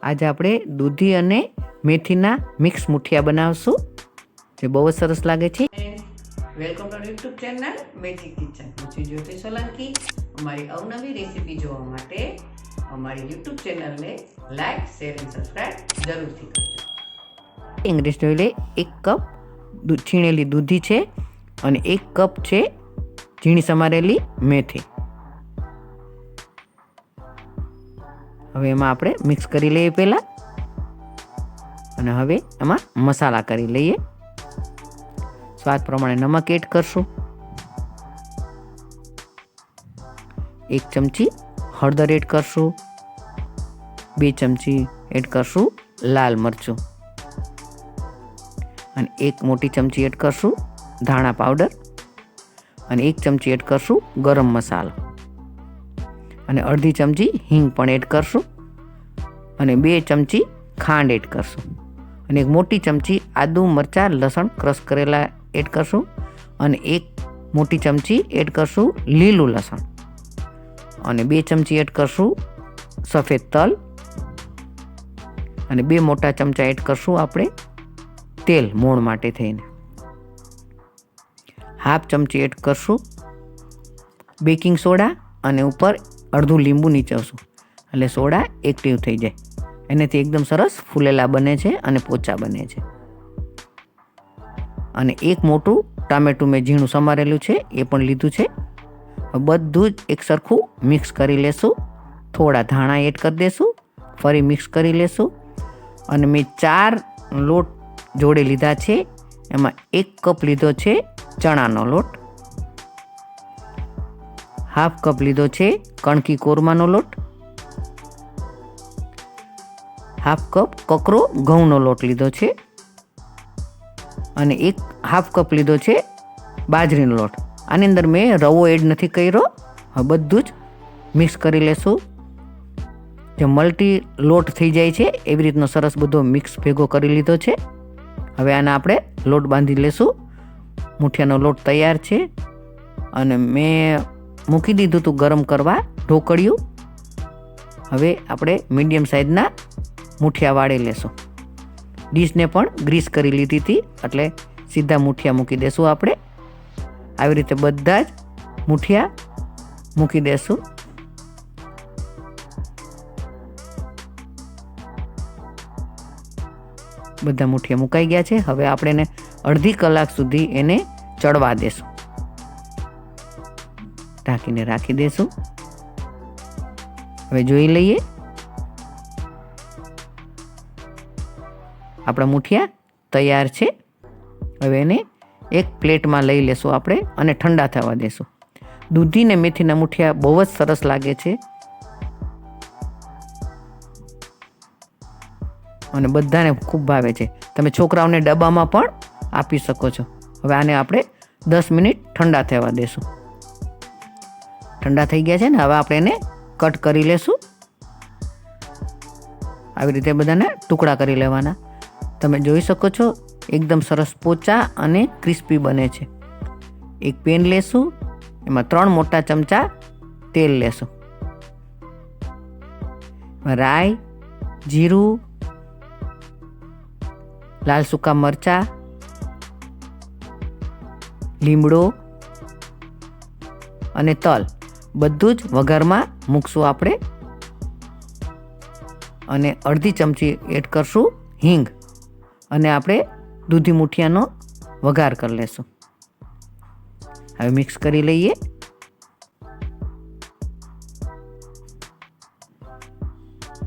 આજે આપણે દૂધી અને મેથીના મિક્સ મુઠિયા બનાવશું, જે બહુ જ સરસ લાગે છે. Welcome to YouTube channel magic kitchen. હું છું જ્યોતિ સોલંકી. અમારી અવનવી રેસીપી જોવા માટે અમારી યુટ્યુબ ચેનલને લાઈક, શેર અને સબસ્ક્રાઈબ જરૂરથી કરજો. ઇંગ્લિશ જોઈ લે. 1 કપ છીણેલી દૂધી છે અને 1 કપ છે ઝીણી સમારેલી મેથી. હવે એમાં આપણે મિક્સ કરી લઈએ પહેલાં, અને હવે એમાં મસાલા કરી લઈએ. સ્વાદ પ્રમાણે નમક એડ કરશું, 1 ચમચી હળદર એડ કરશું, 2 ચમચી એડ કરશું લાલ મરચું, અને 1 મોટી ચમચી એડ કરશું ધાણા પાવડર, અને 1 ચમચી એડ કરશું ગરમ મસાલો, અને અડધી ચમચી હિંગ પણ એડ કરશું, અને 2 ચમચી ખાંડ એડ કરશું, અને 1 મોટી ચમચી આદુ મરચાં લસણ ક્રશ કરેલા એડ કરશું, અને 1 મોટી ચમચી એડ કરશું લીલું લસણ, અને 2 ચમચી એડ કરશું સફેદ તલ, અને 2 મોટા ચમચા એડ કરશું આપણે તેલ મોણ માટે થઈને. 1/2 ચમચી એડ કરશું બેકિંગ સોડા, અને ઉપર અડધું લીંબુ નીચવશું એટલે સોડા એક્ટિવ થઈ જાય. એનાથી એકદમ સરસ ફૂલેલા બને છે અને પોચા બને છે. અને 1 મોટું ટામેટું મેં ઝીણું સમારેલું છે એ પણ લીધું છે. બધું જ એક સરખું મિક્સ કરી લેશું. થોડા ધાણા એડ કરી દેશું, ફરી મિક્સ કરી લેશું. અને મેં 4 લોટ જોડે લીધા છે. એમાં 1 કપ લીધો છે ચણાનો લોટ, 1/2 કપ લીધો છે કણકી કોરમાનો લોટ, 1/2 કપ કકરો ઘઉંનો લોટ લીધો છે, અને 1/2 કપ લીધો છે બાજરીનો લોટ. આની અંદર મેં રવો એડ નથી કર્યો. હવે બધું જ મિક્સ કરી લેશું. જે મલ્ટી લોટ થઈ જાય છે એવી રીતનો સરસ બધો મિક્સ ભેગો કરી લીધો છે. હવે આને આપણે લોટ બાંધી લેશું. મુઠિયાનો લોટ તૈયાર છે, અને મેં મૂકી દીધું હતું ગરમ કરવા ઢોકળિયું. હવે આપણે મીડિયમ સાઇઝના મુઠિયા વાળી લેશું. ડીશને પણ ગ્રીસ કરી લીધી હતી એટલે સીધા મુઠિયા મૂકી દેશું. આપણે આવી રીતે બધા જ મુઠિયા મૂકી દેશું. બધા મુઠિયા મુકાઈ ગયા છે. હવે આપણે એને અડધી કલાક સુધી એને ચડવા દેશું. ઢાંકીને રાખી દેશું. હવે જોઈ લઈએ. આપણા મુઠિયા તૈયાર છે. હવે એને એક પ્લેટમાં લઈ લેશું આપણે, અને ઠંડા થવા દેશું. દૂધી ને મેથીના મુઠિયા બહુ જ સરસ લાગે છે, અને બધાને ખૂબ ભાવે છે. તમે છોકરાઓને ડબ્બામાં પણ આપી શકો છો. હવે આને આપણે 10 મિનિટ ઠંડા થવા દેશું. ઠંડા થઈ ગયા છે ને, હવે આપણે એને કટ કરી લેશું. આવી રીતે બધાને ટુકડા કરી લેવાના. તમે જોઈ શકો છો એકદમ સરસ પોચા અને ક્રિસ્પી બને છે. એક પેન લેશું, એમાં 3 મોટા ચમચા તેલ લેશું. રાઈ, જીરું, લાલ સૂકા મરચાં, લીમડો અને તલ બધું જ વઘારમાં મૂકશું આપણે. અને અડધી ચમચી એડ કરશું હિંગ, અને આપણે દૂધી મુઠિયાનો વઘાર કરી લેશું. હવે મિક્સ કરી લઈએ.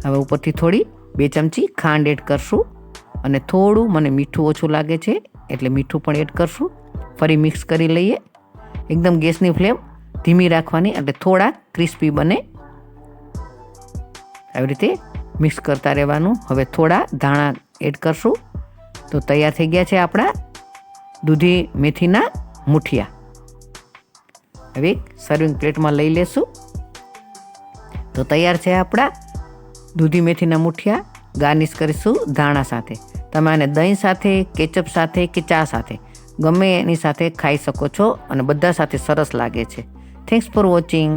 હવે ઉપરથી થોડી 2 ચમચી ખાંડ એડ કરશું, અને થોડું મને મીઠું ઓછું લાગે છે એટલે મીઠું પણ એડ કરશું. ફરી મિક્સ કરી લઈએ. એકદમ ગેસની ફ્લેમ ધીમી રાખવાની એટલે થોડા ક્રિસ્પી બને. આવી રીતે મિક્સ કરતા રહેવાનું. હવે થોડા ધાણા એડ કરશું. તો તૈયાર થઈ ગયા છે આપણા દૂધી મેથીના મુઠિયા. હવે એક સર્વિંગ પ્લેટમાં લઈ લેશું. તો તૈયાર છે આપણા દૂધી મેથીના મુઠિયા. ગાર્નિશ કરીશું ધાણા સાથે. તમે આને દહીં સાથે, કેચઅપ સાથે કે ચા સાથે ગમે એની સાથે ખાઈ શકો છો, અને બધા સાથે સરસ લાગે છે. Thanks for watching.